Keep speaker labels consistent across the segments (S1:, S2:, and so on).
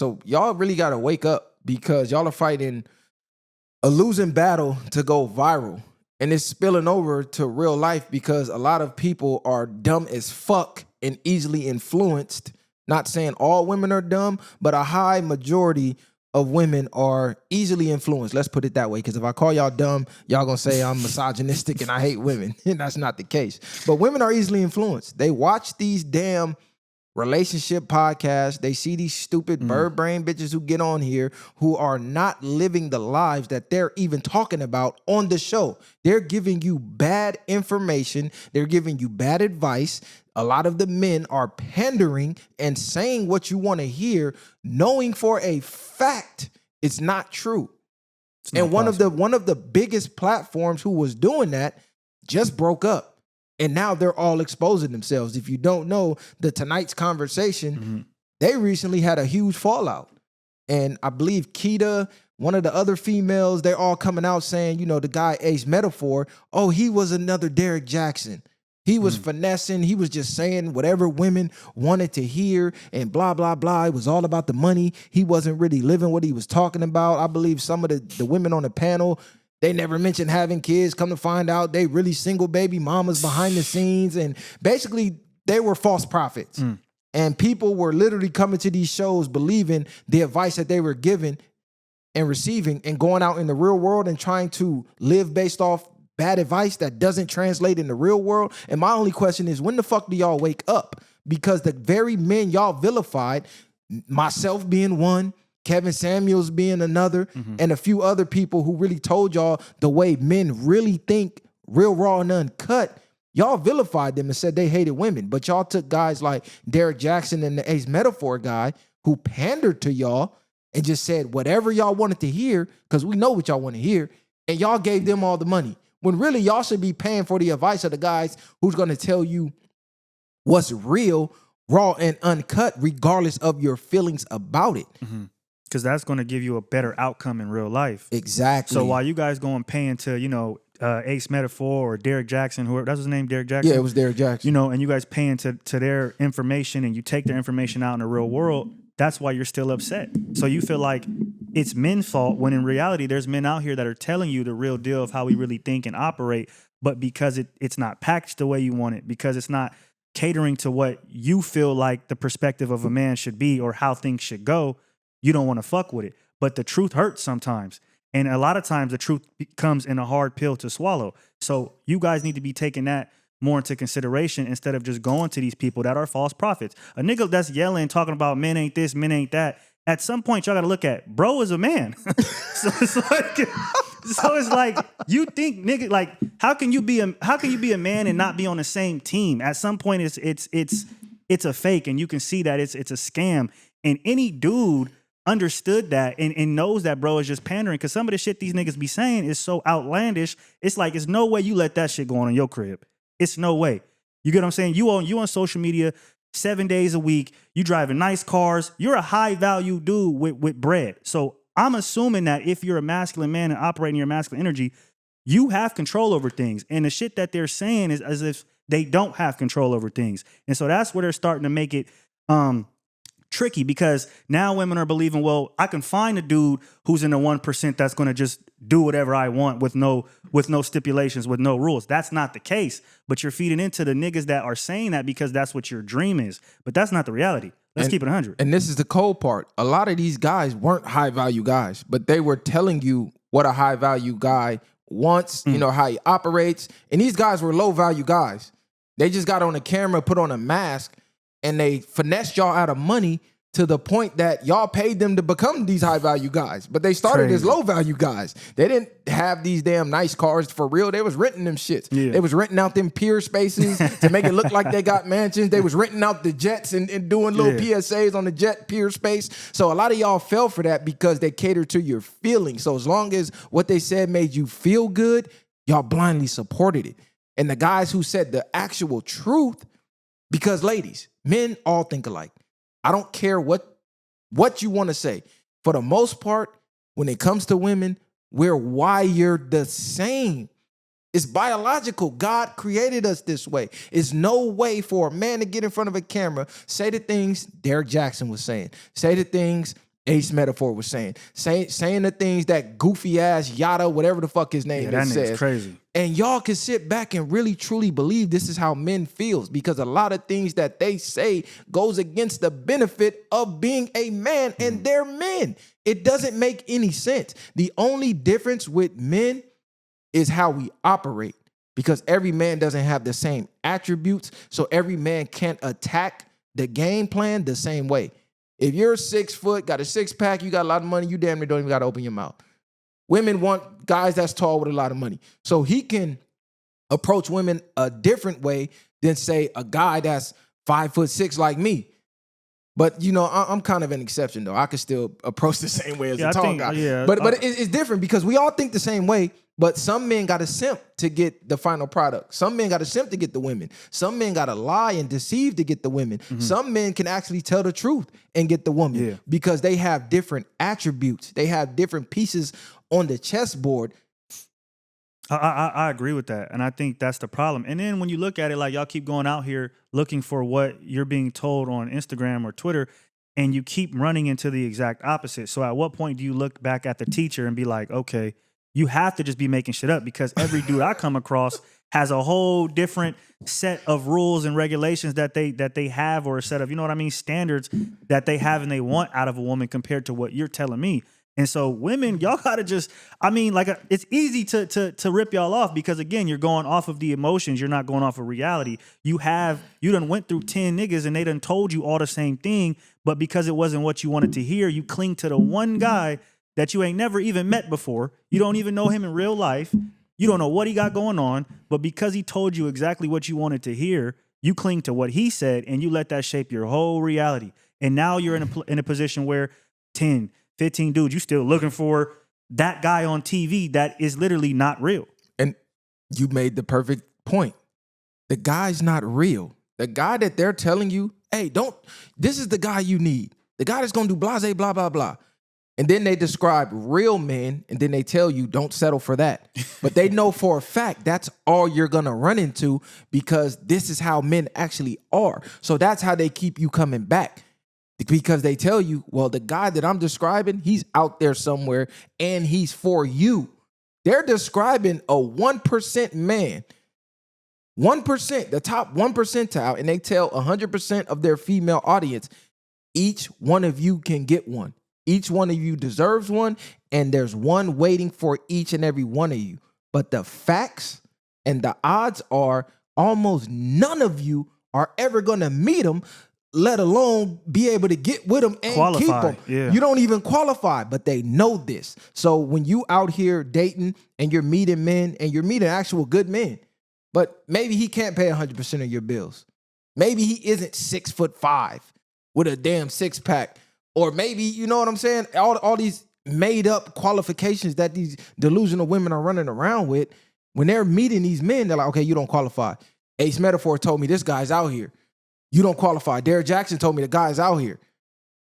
S1: So y'all really got to wake up because y'all are fighting a losing battle to go viral. And it's spilling over to real life because a lot of people are dumb as fuck and easily influenced. Not saying all women are dumb, but a high majority of women are easily influenced. Let's put it that way. Because if I call y'all dumb, y'all gonna say I'm misogynistic and I hate women. And that's not the case. But women are easily influenced. They watch these damn relationship podcasts. They see these stupid bird brain bitches who get on here who are not living the lives that they're even talking about on the show. They're giving you bad information. They're giving you bad advice. A lot of the men are pandering and saying what you want to hear, knowing for a fact it's not true. And one of the biggest platforms who was doing that just broke up. And now they're all exposing themselves. If you don't know, the Tonight's Conversation, they recently had a huge fallout. And I believe Keita, one of the other females, they're all coming out saying, you know, the guy Ace Metaphor, oh, he was another Derek Jackson. He was finessing. He was just saying whatever women wanted to hear and blah, blah, blah. It was all about the money. He wasn't really living what he was talking about. I believe some of the women on the panel, they never mentioned having kids. Come to find out, they really single baby mamas behind the scenes. And basically, they were false prophets. And people were literally coming to these shows believing the advice that they were given and receiving and going out in the real world and trying to live based off bad advice that doesn't translate in the real world. And my only question is, when the fuck do y'all wake up? Because the very men y'all vilified, myself being one, Kevin Samuels being another, and a few other people who really told y'all the way men really think, real, raw, and uncut, y'all vilified them and said they hated women. But y'all took guys like Derek Jackson and the Ace Metaphor guy who pandered to y'all and just said whatever y'all wanted to hear, because we know what y'all want to hear, and y'all gave them all the money. When really y'all should be paying for the advice of the guys who's going to tell you what's real, raw, and uncut, regardless of your feelings about it.
S2: Because that's going to give you a better outcome in real life.
S1: Exactly.
S2: So while you guys going paying to, you know, Ace Metaphor or Derek Jackson, whoever, that's his name, Derek Jackson?
S1: Yeah, it was Derek Jackson.
S2: You know, and you guys paying to their information and you take their information out in the real world, that's why you're still upset. So you feel like it's men's fault when in reality there's men out here that are telling you the real deal of how we really think and operate, but because it's not packaged the way you want it, because it's not catering to what you feel like the perspective of a man should be or how things should go, you don't want to fuck with it. But the truth hurts sometimes. And a lot of times the truth comes in a hard pill to swallow. So you guys need to be taking that more into consideration instead of just going to these people that are false prophets. A nigga that's yelling, talking about men ain't this, men ain't that. At some point, y'all got to look at, bro is a man. so it's like, you think, nigga, like, how can you be a man and not be on the same team? At some point, it's a fake, and you can see that it's a scam. And any dude understood that and knows that bro is just pandering, because some of the shit these niggas be saying is so outlandish. It's like, it's no way you let that shit go on in your crib. It's no way. You get what I'm saying? You on social media 7 days a week. You driving nice cars. You're a high value dude with bread. So I'm assuming that if you're a masculine man and operating your masculine energy, you have control over things. And the shit that they're saying is as if they don't have control over things. And so that's where they're starting to make it tricky, because now women are believing, well, I can find a dude who's in the 1% that's going to just do whatever I want with no stipulations, with no rules. That's not the case. But you're feeding into the niggas that are saying that because that's what your dream is. But that's not the reality. Let's keep it 100.
S1: And this is the cold part. A lot of these guys weren't high value guys, but they were telling you what a high value guy wants, you know, how he operates. And these guys were low value guys. They just got on the camera, put on a mask, and they finessed y'all out of money to the point that y'all paid them to become these high-value guys. But they started as low-value guys. They didn't have these damn nice cars for real. They was renting them shits. Yeah. They was renting out them pier spaces to make it look like they got mansions. They was renting out the jets and doing little PSAs on the jet pier space. So a lot of y'all fell for that because they catered to your feelings. So as long as what they said made you feel good, y'all blindly supported it. And the guys who said the actual truth, because ladies, men all think alike. I don't care what you want to say. For the most part, when it comes to women, we're wired the same. It's biological. God created us this way. It's no way for a man to get in front of a camera, say the things Derek Jackson was saying, say the things Ace Metaphor was saying the things that goofy ass Yada, whatever the fuck his name
S2: that
S1: is,
S2: nigga's
S1: says.
S2: crazy.
S1: And y'all can sit back and really truly believe this is how men feels, because a lot of things that they say goes against the benefit of being a man, and they're men. It doesn't make any sense. The only difference with men is how we operate, because every man doesn't have the same attributes, so every man can't attack the game plan the same way. If you're 6 foot, got a six pack, you got a lot of money, you damn near don't even got to open your mouth. Women want guys that's tall with a lot of money. So he can approach women a different way than, say, a guy that's 5'6" like me. But, you know, I'm kind of an exception, though. I could still approach the same way as a tall guy.
S2: Yeah,
S1: but it's different because we all think the same way, but some men got to simp to get the final product. Some men got to simp to get the women. Some men got to lie and deceive to get the women. Mm-hmm. Some men can actually tell the truth and get the woman because they have different attributes. They have different pieces on the chessboard.
S2: I agree with that. And I think that's the problem. And then when you look at it, like y'all keep going out here looking for what you're being told on Instagram or Twitter, and you keep running into the exact opposite. So at what point do you look back at the teacher and be like, okay, you have to just be making shit up, because every dude I come across has a whole different set of rules and regulations that they have, or a set of, you know what I mean, standards that they have and they want out of a woman compared to what you're telling me. And so women, y'all gotta just, I mean, like, it's easy to rip y'all off because, again, you're going off of the emotions. You're not going off of reality. You done went through 10 niggas and they done told you all the same thing, but because it wasn't what you wanted to hear, you cling to the one guy that you ain't never even met before. You don't even know him in real life. You don't know what he got going on, but because he told you exactly what you wanted to hear, you cling to what he said and you let that shape your whole reality. And now you're in a position where 10, 15 dudes, you still looking for that guy on TV that is literally not real.
S1: And you made the perfect point. The guy's not real. The guy that they're telling you, hey, this is the guy you need. The guy that's going to do blase, blah, blah, blah. And then they describe real men, and then they tell you don't settle for that. But they know for a fact that's all you're going to run into, because this is how men actually are. So that's how they keep you coming back. Because they tell you, well, the guy that I'm describing, he's out there somewhere and he's for you. They're describing a 1% man, 1%, the top 1 percentile, and they tell 100% of their female audience, each one of you can get one. Each one of you deserves one, and there's one waiting for each and every one of you. But the facts and the odds are almost none of you are ever going to meet them, let alone be able to get with them and
S2: qualify.
S1: Keep them.
S2: Yeah.
S1: You don't even qualify, but they know this. So when you out here dating and you're meeting men and you're meeting actual good men, but maybe he can't pay 100% of your bills. Maybe he isn't 6'5" with a damn six pack. Or maybe, you know what I'm saying? All these made up qualifications that these delusional women are running around with. When they're meeting these men, they're like, okay, you don't qualify. Ace Metaphor told me this guy's out here. You don't qualify. Derek Jackson told me the guy's out here.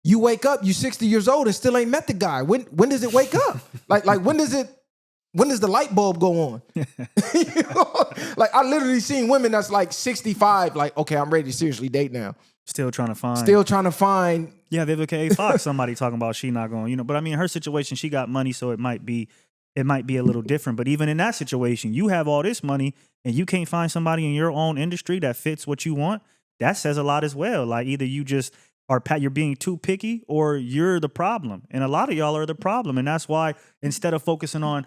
S1: You wake up, you 60 years old and still ain't met the guy. When does it wake up? like when does the light bulb go on? You know? Like, I literally seen women that's like 65, like, okay, I'm ready to seriously date now.
S2: Still trying to find. Yeah, VwP&x Fox, somebody talking about she not going, but I mean, her situation, she got money, so it might be a little different. But even in that situation, you have all this money and you can't find somebody in your own industry that fits what you want. That says a lot as well. Like, either you just you're being too picky, or you're the problem. And a lot of y'all are the problem. And that's why, instead of focusing on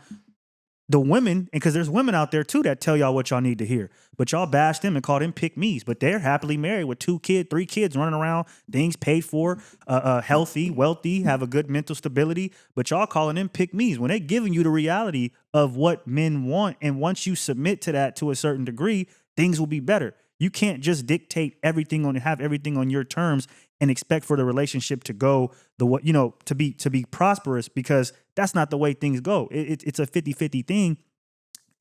S2: the women, and because there's women out there too that tell y'all what y'all need to hear, but y'all bash them and call them pick-me's, but they're happily married with 3 kids running around, things paid for, healthy, wealthy, have a good mental stability, but y'all calling them pick-me's when they giving you the reality of what men want. And once you submit to that to a certain degree, things will be better. You can't just dictate everything have everything on your terms and expect for the relationship to go to be prosperous, because that's not the way things go. It's a 50-50 thing.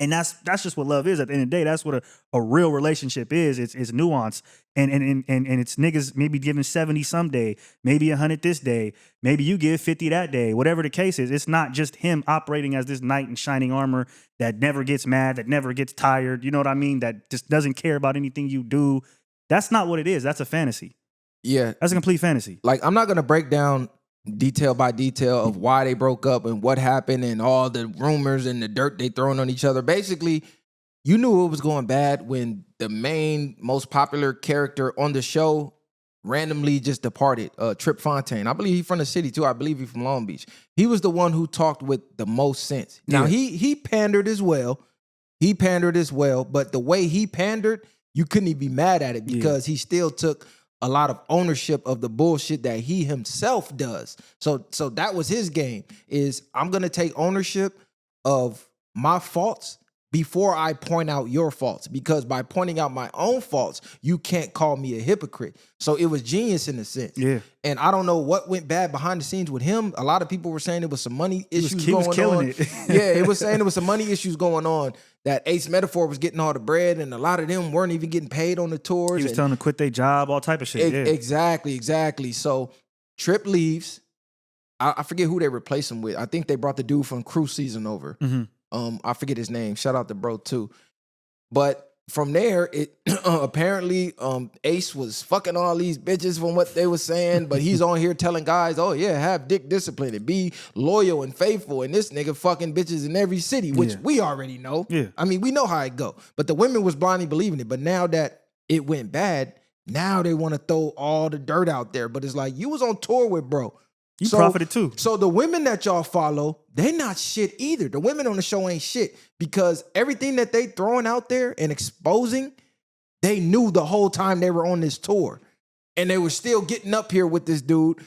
S2: And that's just what love is at the end of the day. That's what a real relationship is. It's nuance. And it's niggas maybe giving 70 someday, maybe 100 this day, maybe you give 50 that day, whatever the case is. It's not just him operating as this knight in shining armor that never gets mad, that never gets tired, you know what I mean? That just doesn't care about anything you do. That's not what it is. That's a fantasy.
S1: Yeah.
S2: That's a complete fantasy.
S1: Like, I'm not going to break down detail by detail of why they broke up and what happened and all the rumors and the dirt they throwing on each other. Basically, you knew it was going bad when the main, most popular character on the show randomly just departed. Trip Fontaine. I believe he's from the city too. I believe he's from Long Beach. He was the one who talked with the most sense. Now, he pandered as well. But the way he pandered, you couldn't even be mad at it because he still took a lot of ownership of the bullshit that he himself does. So that was his game, is I'm going to take ownership of my faults before I point out your faults, because by pointing out my own faults, you can't call me a hypocrite. So it was genius in a sense. Yeah. And I don't know what went bad behind the scenes with him. A lot of people were saying there was some money issues going on. He was killing it. Yeah, it was saying there was some money issues going on, that Ace Metaphor was getting all the bread and a lot of them weren't even getting paid on the tours.
S2: He was telling them to quit their job, all type of shit.
S1: Exactly. So Trip leaves. I forget who they replaced him with. I think they brought the dude from Crew Season over. Mm-hmm. I forget his name. Shout out to bro too. But from there, it apparently Ace was fucking all these bitches from what they were saying, but he's on here telling guys, oh yeah, have dick discipline and be loyal and faithful. And this nigga fucking bitches in every city, which we already know. Yeah. I mean, we know how it go. But the women was blindly believing it. But now that it went bad, now they want to throw all the dirt out there. But it's like, you was on tour with bro.
S2: You profited too.
S1: So the women that y'all follow, they not shit either. The women on the show ain't shit, because everything that they throwing out there and exposing, they knew the whole time they were on this tour. And they were still getting up here with this dude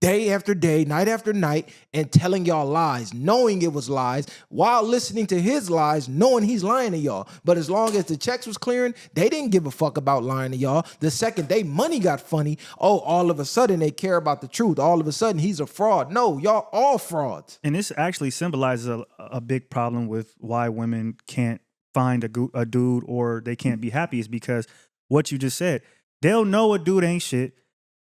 S1: day after day, night after night, and telling y'all lies, knowing it was lies, while listening to his lies, knowing he's lying to y'all. But as long as the checks was clearing, they didn't give a fuck about lying to y'all. The second they money got funny, all of a sudden they care about the truth. All of a sudden he's a fraud. No, y'all all frauds.
S2: And this actually symbolizes a big problem with why women can't find a dude, or they can't be happy, is because what you just said. They'll know a dude ain't shit.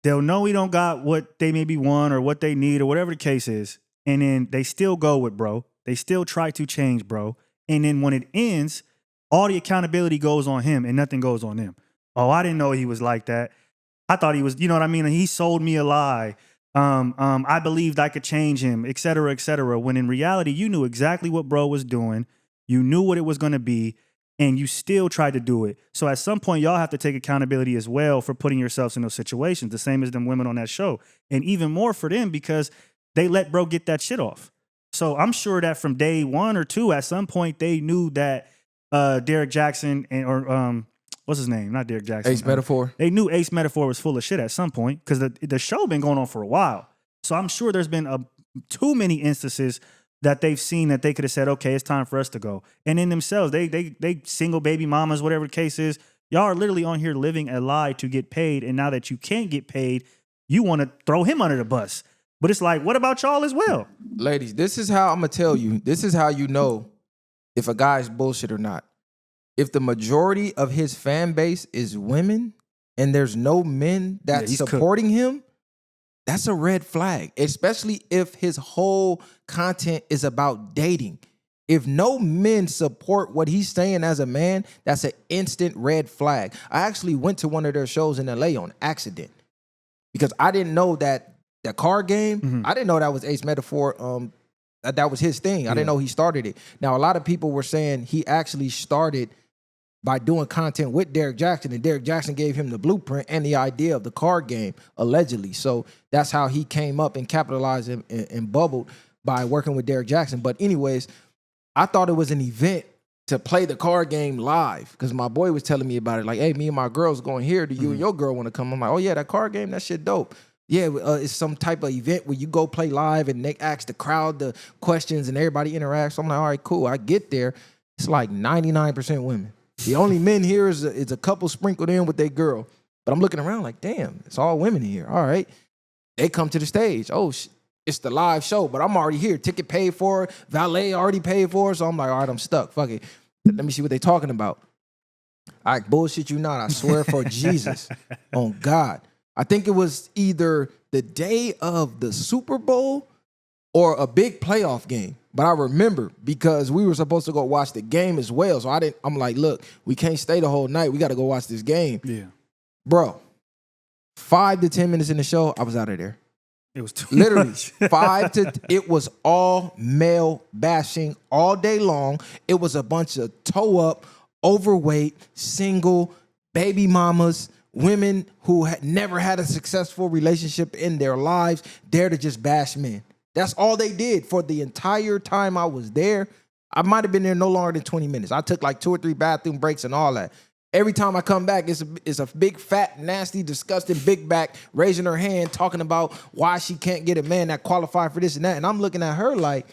S2: They'll know he don't got what they maybe want or what they need or whatever the case is. And then they still go with bro. They still try to change bro. And then when it ends, all the accountability goes on him and nothing goes on them. Oh, I didn't know he was like that. I thought he was, you know what I mean? He sold me a lie. I believed I could change him, et cetera, et cetera. When in reality, you knew exactly what bro was doing. You knew what it was going to be. And you still tried to do it. So at some point, y'all have to take accountability as well for putting yourselves in those situations, the same as them women on that show. And even more for them, because they let bro get that shit off. So I'm sure that from day 1 or 2, at some point, they knew that Derek Jackson or what's his name? Not Derek Jackson.
S1: Ace Metaphor.
S2: They knew Ace Metaphor was full of shit at some point, because the show been going on for a while. So I'm sure there's been too many instances that they've seen that they could have said, okay, it's time for us to go. And in themselves, they single baby mamas, whatever the case is, y'all are literally on here living a lie to get paid. And now that you can't get paid, you want to throw him under the bus. But it's like, what about y'all as well?
S1: Ladies, this is how I'm going to tell you. This is how you know if a guy's bullshit or not. If the majority of his fan base is women and there's no men that's supporting him, that's a red flag, especially if his whole content is about dating. If no men support what he's saying as a man, that's an instant red flag. I actually went to one of their shows in LA on accident because I didn't know that the card game, I didn't know that was Ace Metaphor, that was his thing. I didn't know he started it. Now, a lot of people were saying he actually started by doing content with Derek Jackson, and Derek Jackson gave him the blueprint and the idea of the card game, allegedly. So that's how he came up and capitalized and bubbled by working with Derek Jackson. But anyways, I thought it was an event to play the card game live, because my boy was telling me about it. Like, hey, me and my girl's going here. Do you and your girl want to come? I'm like, oh yeah, that card game, that shit dope. Yeah, it's some type of event where you go play live and they ask the crowd the questions and everybody interacts. So I'm like, all right, cool. I get there. It's like 99% women. The only men here is a couple sprinkled in with their girl. But I'm looking around like, damn, it's all women here. All right. They come to the stage. Oh, it's the live show, but I'm already here. Ticket paid for, valet already paid for. So I'm like, all right, I'm stuck. Fuck it. Let me see what they're talking about. I bullshit you not. I swear for Jesus. On God. I think it was either the day of the Super Bowl or a big playoff game. But I remember because we were supposed to go watch the game as well. So I'm like, look, we can't stay the whole night. We got to go watch this game.
S2: Yeah.
S1: Bro, 5 to 10 minutes in the show, I was out of there.
S2: It was too
S1: Literally,
S2: much.
S1: it was all male bashing all day long. It was a bunch of toe up, overweight, single, baby mamas, women who had never had a successful relationship in their lives, there to just bash men. That's all they did for the entire time I was there. I might have been there no longer than 20 minutes. I took like 2 or 3 bathroom breaks and all that. Every time I come back, it's a big, fat, nasty, disgusting big back raising her hand, talking about why she can't get a man that qualified for this and that. And I'm looking at her like,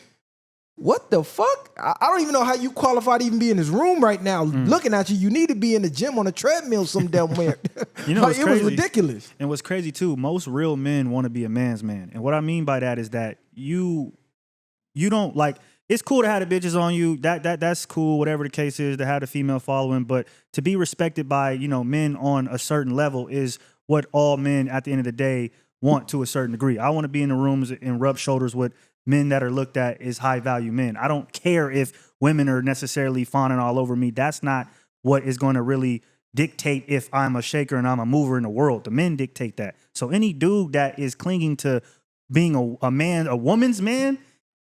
S1: what the fuck? I don't even know how you qualify to even be in this room right now. Looking at you, you need to be in the gym on a treadmill some damn where.
S2: You know,
S1: Like, it was
S2: crazy?
S1: ridiculous.
S2: And what's crazy too, most real men want to be a man's man. And what I mean by that is that you don't like. It's cool to have the bitches on you. That's cool, whatever the case is, to have the female following. But to be respected by, men on a certain level is what all men at the end of the day want to a certain degree. I want to be in the rooms and rub shoulders with men that are looked at as high value men. I don't care if women are necessarily fawning all over me. That's not what is going to really dictate if I'm a shaker and I'm a mover in the world. The men dictate that. So any dude that is clinging to being a man, a woman's man,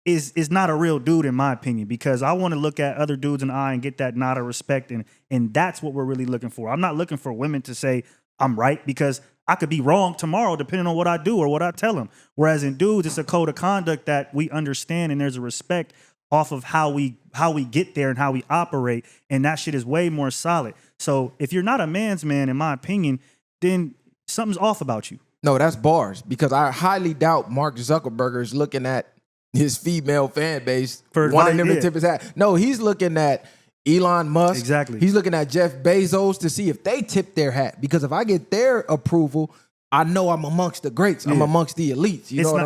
S2: is not a real dude in my opinion, because I want to look at other dudes in the eye and get that nod of respect, and that's what we're really looking for. I'm not looking for women to say I'm right, because I could be wrong tomorrow depending on what I do or what I tell them. Whereas in dudes, it's a code of conduct that we understand, and there's a respect off of how we get there and how we operate, and that shit is way more solid. So if you're not a man's man, in my opinion, then something's off about you.
S1: No, that's bars, because I highly doubt Mark Zuckerberg is looking at his female fan base
S2: For
S1: wanting him to
S2: yeah.
S1: tip his hat. No, he's looking at Elon Musk.
S2: Exactly.
S1: He's looking at Jeff Bezos to see if they tip their hat. Because if I get their approval, I know I'm amongst the greats. I'm
S2: Yeah.
S1: amongst the elites. You
S2: It's
S1: know what
S2: not-